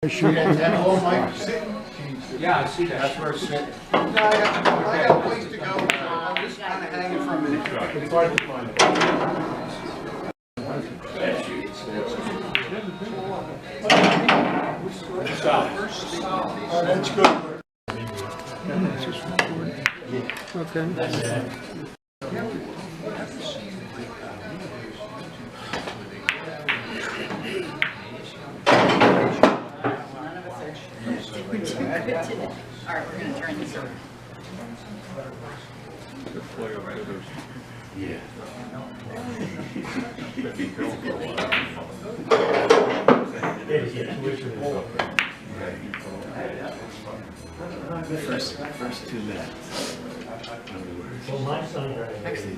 Yeah, I see that. That's where it's sitting. No, I got a place to go. I'm just kind of hanging from it. It's hard to find. Oh, that's good. Okay. All right, we're going to turn this over. Yeah. First two minutes. Well, my son Actually,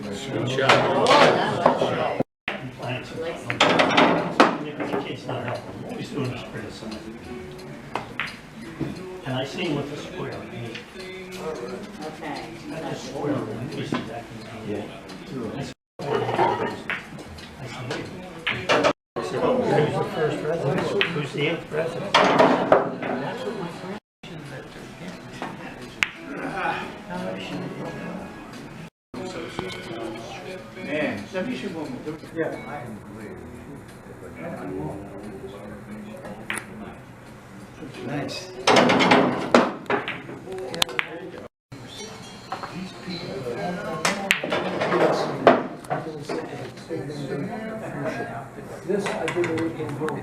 Good shot. It's not helpful. I'm always doing this criticism. And I see what the square means. Okay. That's the square. It's exactly. yeah. I said, wait. Who's the first president? Who's the 8th president? That's what my friend Man, somebody should move. Nice. This I did a weekend vote.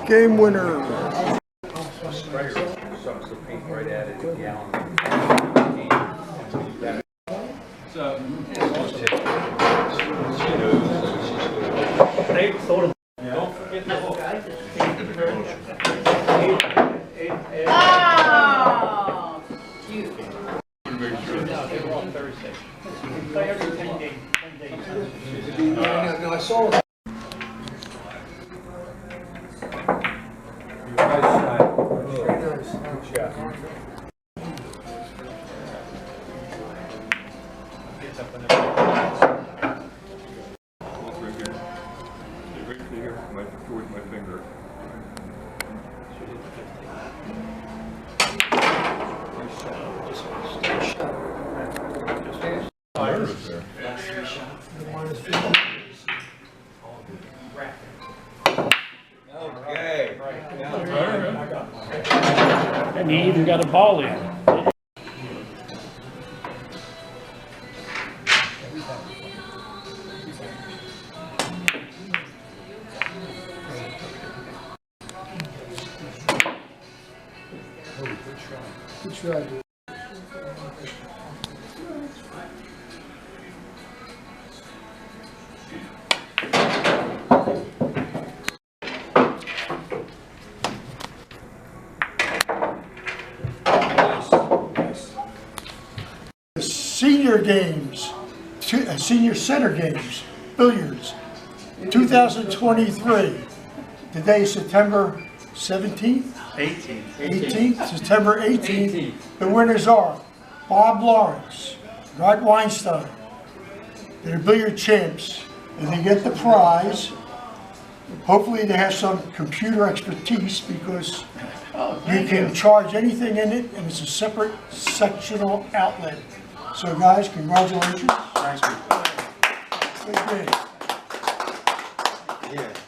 Game winner. Sprayer sucks the paint right at it, a gallon. So, They thought of don't forget the hook. Oh! You. They were on Thursday. play every 10 days. 10 days. No, I saw that. Nice shot. Very nice. Good shot. Towards my finger. Okay. And he even got a ball in. Good try, dude. Senior games, senior center games, billiards, 2023. Today is September 17th? 18th, September 18th. The winners are Bob Lawrence, Art Weinstein. They're billiard champs, and they get the prize. Hopefully they have some computer expertise because you can charge anything in it, and it's a separate sectional outlet. So guys, congratulations. Thanks. Good game. Yeah.